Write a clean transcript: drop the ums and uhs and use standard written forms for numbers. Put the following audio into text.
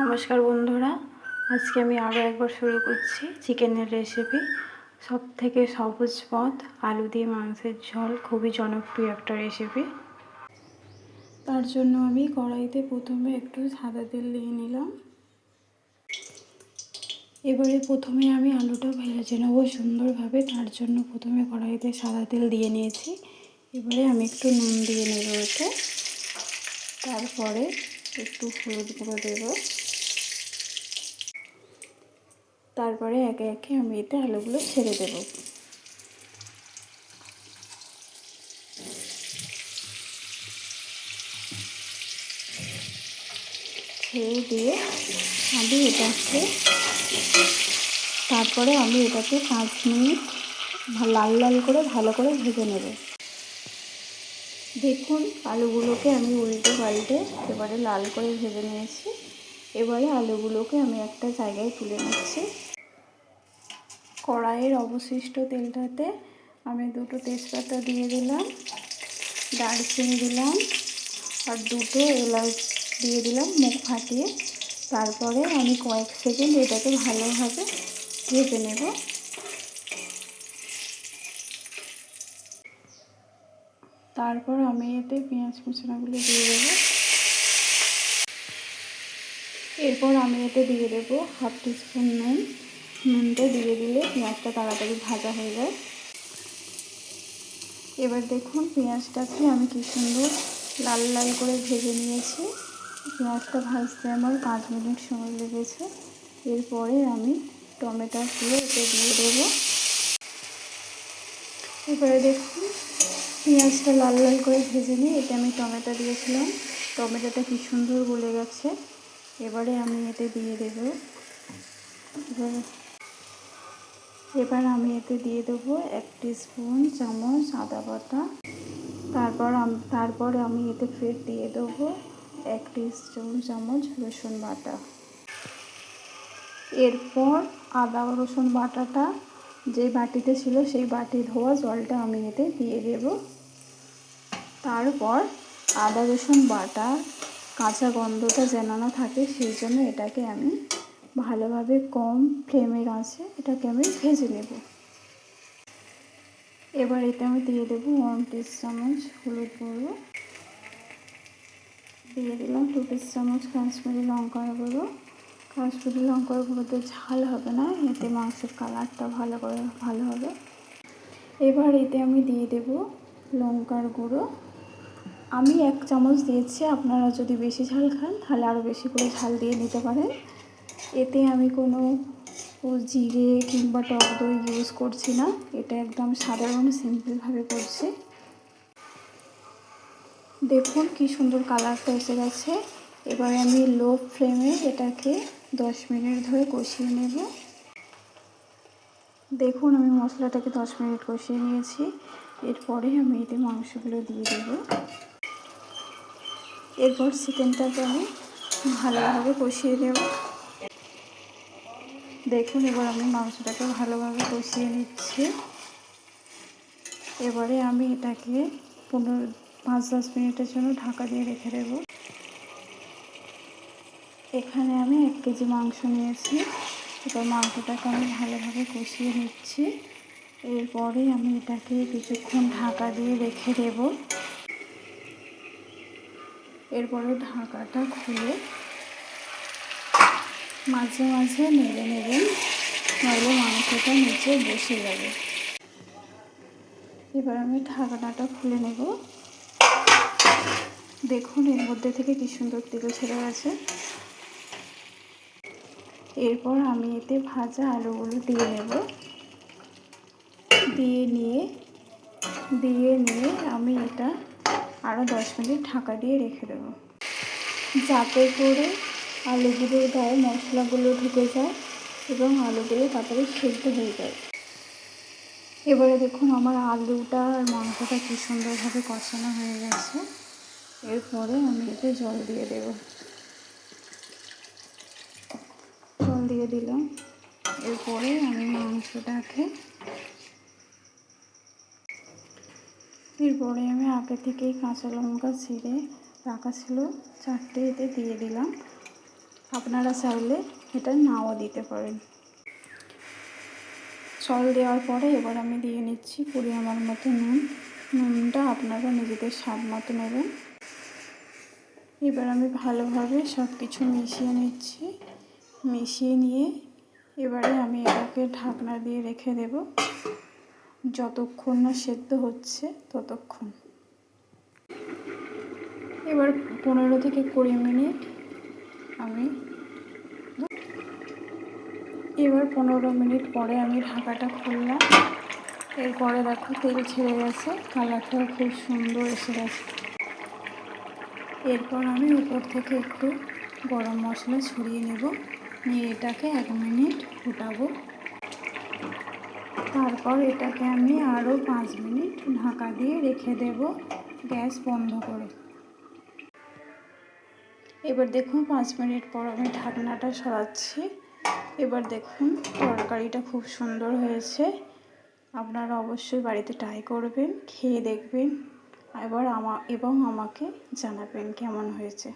নমস্কার বন্ধুরা, আজকে আমি আরও একবার শুরু করছি চিকেনের রেসিপি। সবথেকে সহজ পথ আলু দিয়ে মাংসের ঝোল, খুবই জনপ্রিয় একটা রেসিপি। তার জন্য আমি কড়াইতে প্রথমে একটু সাদা তেল দিয়ে নিলাম। এবারে প্রথমে আমি আলুটা ভেজে নেবো সুন্দরভাবে। তার জন্য প্রথমে কড়াইতে সাদা তেল দিয়ে নিয়েছি। এবারে আমি একটু নুন দিয়ে নেব এতে, তারপরে একটু হলুদ গুঁড়ো দেবো, তারপরে একে একে আমি এতে আলুগুলো ছেড়ে দেব। ছেড়ে দিয়ে আমি এটাকে তারপরে আমি এটাকে 5 মিনিট লাল লাল করে ভালো করে ভেজে নেব। দেখুন আলুগুলোকে আমি উল্টে পাল্টে এবারে লাল করে ভেজে নিয়েছি। এবারে আলুগুলোকে আমি একটা জায়গায় তুলে নিচ্ছি। কড়াইয়ের অবশিষ্ট তেলটাতে আমি 2টো তেজপাতা দিয়ে দিলাম, দারচিনি দিলাম আর 2টো এলাচ দিয়ে দিলাম মুখ ফাটিয়ে। তারপরে আমি কয়েক সেকেন্ড এটাকে ভালোভাবে ভেজে নেব। তারপর আমি এতে পেঁয়াজ কুচানোগুলো দিয়ে দেবো। এরপর আমি এতে দিয়ে দেবো 1/2 টিস্পুন নুন। নুনটা দিয়ে দিলে পেঁয়াজটা তাড়াতাড়ি ভাজা হয়ে যায়। এবার দেখুন পেঁয়াজটাকে আমি কি সুন্দর লাল লাল করে ভেজে নিয়েছি। পেঁয়াজটা ভাজতে আমার 5 মিনিট সময় লেগেছে। এরপরে আমি টমেটোগুলো এতে দিয়ে দেবো। এবারে দেখুন পেঁয়াজটা লাল লাল করে ভেজে নিয়ে এতে আমি টমেটো দিয়েছিলাম। টমেটোটা কি সুন্দর গলে গেছে। এবারে আমি এতে দিয়ে দেব এবার আমি এতে দিয়ে দেবো 1 টিস্পুন চামচ আদা বাটা। তারপর আমি এতে ফের দিয়ে দেবো 1 টিস্পুন চামচ রসুন বাটা। এরপর আদা রসুন বাটাটা যে বাটিতে ছিল সেই বাটি ধোয়া জলটা আমি এতে দিয়ে দেব। তারপর আদা রসুন বাটা কাঁচা গন্ধটা যেন না থাকে সেই জন্য এটাকে আমি ভালোভাবে কম ফ্লেমের আঁচে এটাকে আমি ভেজে নেব। এবার এতে আমি দিয়ে দেবো 1 চামচ হলুদ গুঁড়ো, দিয়ে দিলাম 2 চামচ কাশ্মীরি লঙ্কার গুঁড়ো। কাশ্মীরি লঙ্কার গুঁড়োতে ঝাল হবে না, এতে মাংসের কালারটা ভালো হবে। এবার এতে আমি দিয়ে দেব লঙ্কার গুঁড়ো। আমি 1 চামচ দিয়েছি, আপনারা যদি বেশি ঝাল খান তাহলে আরও বেশি করে ঝাল দিয়ে নিতে পারেন। এতে আমি কোনো জিরে কিংবা টক দই ইউজ করছি না, এটা একদম সাধারণ সিম্পলভাবে করছি। দেখুন কি সুন্দর কালারটা এসে গেছে। এবার আমি লো ফ্লেমে এটাকে 10 মিনিট ধরে কষিয়ে নেব। দেখুন আমি মশলাটাকে 10 মিনিট কষিয়ে নিয়েছি। এরপরে আমি এতে মাংসগুলো দিয়ে দেব। এরপর চিকেনটাকে আমি ভালোভাবে কষিয়ে নেব। দেখুন এবার আমি মাংসটাকে ভালোভাবে কষিয়ে নিচ্ছি। এবারে আমি এটাকে 5-10 মিনিটের জন্য ঢাকা দিয়ে রেখে দেব। এখানে আমি 1 কেজি মাংস নিয়েছি। এবার মাংসটাকে আমি ভালোভাবে কষিয়ে নিচ্ছি। এরপরে আমি এটাকে কিছুক্ষণ ঢাকা দিয়ে রেখে দেব। এরপরে ঢাকাটা খুলে মাঝে মাঝে নেড়ে নেবেন, নইলে মাংসটা নিচে বসে যাবে। এবার আমি ঢাকনাটা খুলে নেব। দেখুন এর মধ্যে থেকে কি সুন্দর তেল ছেড়ে গেছে। এরপর আমি এতে ভাজা আলুগুলো দিয়ে নেব। দিয়ে নিয়ে আমি এটা আরও 10 মিনিট ঢাকা দিয়ে রেখে দেব, যাতে করে আলুগুলোর গায়ে মশলাগুলো ঢুকে যায় এবং আলুগুলো তাড়াতাড়ি সেদ্ধ হয়ে যায়। এবারে দেখুন আমার আলুটা আর মাংসটা কি সুন্দরভাবে কষানো হয়ে গেছে। এরপরে আমি এতে জল দিয়ে দেব। জল দিয়ে দিলাম। এরপরে আমি আগে থেকেই কাঁচা লঙ্কা ছিঁড়ে রাখা ছিল 4টে এতে দিয়ে দিলাম। আপনারা চাইলে এটা নাও দিতে পারেন। জল দেওয়ার পরে এবার আমি দিয়ে নিচ্ছি পরিমাণ মতো নুন। নুনটা আপনারা নিজেদের স্বাদ মতো নেবেন। এবার আমি ভালোভাবে সব কিছু মিশিয়ে নিচ্ছি। মিশিয়ে নিয়ে এবারে আমি এটাকে ঢাকনা দিয়ে রেখে দেব যতক্ষণ না সেদ্ধ হচ্ছে ততক্ষণ। এবার 15 থেকে 20 মিনিট আমি এবার 15 মিনিট পরে আমি ঢাকাটা খুললাম। এরপরে দেখো তেল ছেড়ে গেছে, কালারটাও খুব সুন্দর এসে গেছে। এরপর আমি উপর থেকে একটু গরম মশলা ছড়িয়ে নেব, নিয়ে এটাকে 1 মিনিট ফুটাবো। তারপর এটাকে আমি আরও 5 মিনিট ঢাকা দিয়ে রেখে দেব গ্যাস বন্ধ করে। এবার দেখুন 5 মিনিট পর আমি ঢাকনাটা সরাচ্ছি। এবার দেখুন তরকারিটা খুব সুন্দর হয়েছে। আপনারা অবশ্যই বাড়িতে ট্রাই করবেন, খেয়ে দেখবেন এবং আমাকে জানাবেন কেমন হয়েছে।